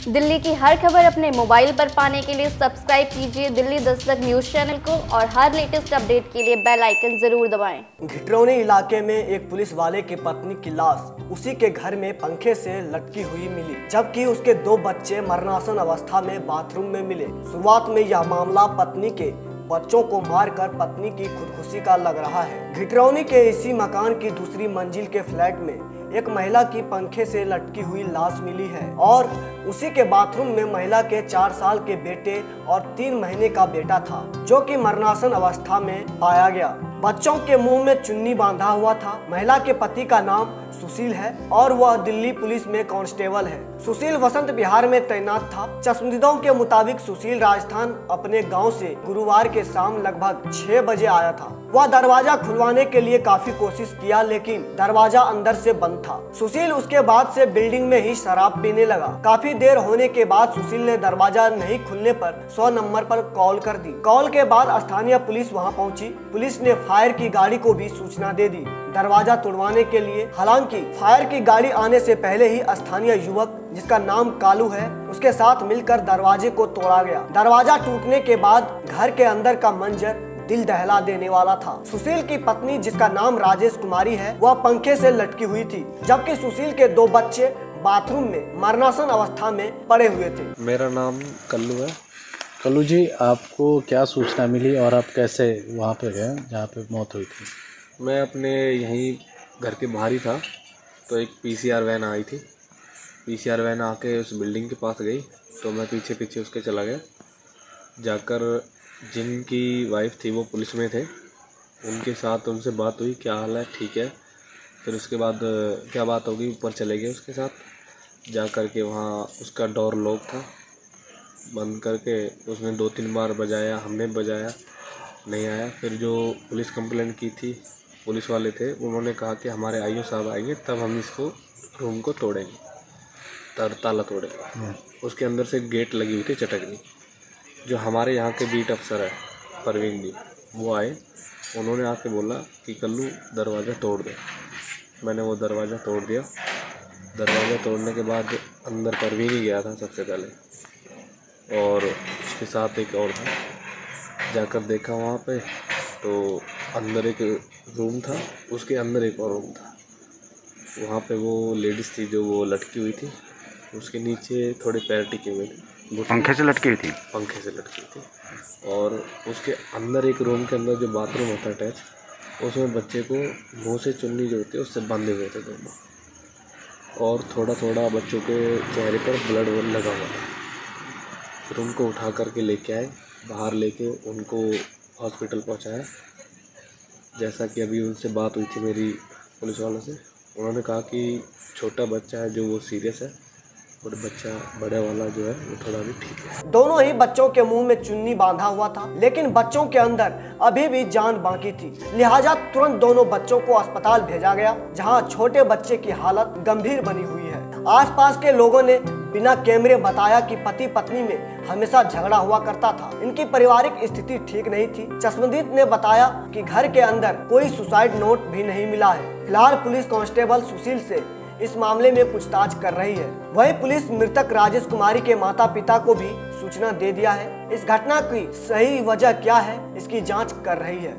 दिल्ली की हर खबर अपने मोबाइल पर पाने के लिए सब्सक्राइब कीजिए दिल्ली दस्तक न्यूज चैनल को और हर लेटेस्ट अपडेट के लिए बेल आइकन जरूर दबाएं। घिटरौनी इलाके में एक पुलिस वाले की पत्नी की लाश उसी के घर में पंखे से लटकी हुई मिली, जबकि उसके 2 बच्चे मरणासन अवस्था में बाथरूम में मिले। शुरुआत में यह मामला पत्नी के बच्चों को मारकर पत्नी की खुदकुशी का लग रहा है। घिटरौनी के इसी मकान की दूसरी मंजिल के फ्लैट में एक महिला की पंखे से लटकी हुई लाश मिली है और उसी के बाथरूम में महिला के 4 साल के बेटे और 3 महीने का बेटा था, जो कि मरणासन अवस्था में पाया गया। बच्चों के मुंह में चुन्नी बांधा हुआ था। महिला के पति का नाम सुशील है और वह दिल्ली पुलिस में कांस्टेबल है। सुशील वसंत विहार में तैनात था। चश्मदीदों के मुताबिक सुशील राजस्थान अपने गांव से गुरुवार के शाम लगभग 6 बजे आया था। वह दरवाजा खुलवाने के लिए काफी कोशिश किया, लेकिन दरवाजा अंदर से बंद था। सुशील उसके बाद से बिल्डिंग में ही शराब पीने लगा। काफी देर होने के बाद सुशील ने दरवाजा नहीं खुलने पर 100 नंबर पर कॉल कर दी। कॉल के बाद स्थानीय पुलिस वहां पहुंची। पुलिस ने फायर की गाड़ी को भी सूचना दे दी दरवाजा तोड़वाने के लिए। हालांकि फायर की गाड़ी आने से पहले ही स्थानीय युवक, जिसका नाम कालू है, उसके साथ मिलकर दरवाजे को तोड़ा गया। दरवाजा टूटने के बाद घर के अंदर का मंजर दिल दहला देने वाला था। सुशील की पत्नी, जिसका नाम राजेश कुमारी है, वह पंखे से लटकी हुई थी, जबकि सुशील के 2 बच्चे बाथरूम में मरणासन अवस्था में पड़े हुए थे। मेरा नाम कल्लू है। कल्लू जी, आपको क्या सूचना मिली और आप कैसे वहाँ पे गए जहाँ पे मौत हुई थी? मैं अपने यहीं घर के बाहर ही था, तो एक पीसीआर वैन आई थी। पीसीआर वैन आके उस बिल्डिंग के पास गई, तो मैं पीछे पीछे उसके चला गया। जाकर जिनकी वाइफ थी वो पुलिस में थे, उनके साथ उनसे बात हुई, क्या हाल है, ठीक है। फिर उसके बाद क्या बात होगी, ऊपर चले गए उसके साथ। जा कर के वहाँ उसका डोर लॉक था, बंद करके उसने 2-3 बार बजाया, हमने बजाया, नहीं आया। फिर जो पुलिस कंप्लेंट की थी, पुलिस वाले थे, उन्होंने कहा कि हमारे आईओ साहब आएंगे तब हम इसको रूम को तोड़ेंगे, ताला तोड़ेंगे। उसके अंदर से गेट लगी हुई थी चटकनी। जो हमारे यहाँ के बीट अफसर है परवीन जी, वो आए। उन्होंने आके बोला कि कल्लू दरवाज़ा तोड़ दे। मैंने वो दरवाज़ा तोड़ दिया। दरवाज़ा तोड़ने के बाद अंदर परवीन ही गया था सबसे पहले, और उसके साथ एक और था। जाकर देखा वहाँ पे, तो अंदर एक रूम था, उसके अंदर एक और रूम था। वहाँ पे वो लेडीज़ थी जो वो लटकी हुई थी, उसके नीचे थोड़े पैर टिके हुए थे। पंखे से लटकी हुई थी? पंखे से लटकी थी। और उसके अंदर एक रूम के अंदर जो बाथरूम होता है अटैच, उसमें बच्चे को मुंह से चुन्नी जो होती है उससे बांधे हुए थे दोनों, और थोड़ा थोड़ा बच्चों के चेहरे पर ब्लड लगा हुआ था। फिर उनको उठा करके लेके आए, बाहर लेके उनको हॉस्पिटल पहुंचाया। जैसा कि अभी उनसे बात हुई थी मेरी पुलिस वालों से, उन्होंने कहा कि छोटा बच्चा है जो वो सीरियस है, और बच्चा बड़े वाला जो है वो थोड़ा भी ठीक है। दोनों ही बच्चों के मुंह में चुन्नी बांधा हुआ था, लेकिन बच्चों के अंदर अभी भी जान बाकी थी। लिहाजा तुरंत दोनों बच्चों को अस्पताल भेजा गया, जहां छोटे बच्चे की हालत गंभीर बनी हुई है। आसपास के लोगों ने बिना कैमरे बताया कि पति पत्नी में हमेशा झगड़ा हुआ करता था। इनकी पारिवारिक स्थिति ठीक नहीं थी। चश्मदीद ने बताया कि घर के अंदर कोई सुसाइड नोट भी नहीं मिला है। फिलहाल पुलिस कांस्टेबल सुशील से इस मामले में पूछताछ कर रही है। वहीं पुलिस मृतक राजेश कुमारी के माता पिता को भी सूचना दे दिया है। इस घटना की सही वजह क्या है, इसकी जांच कर रही है।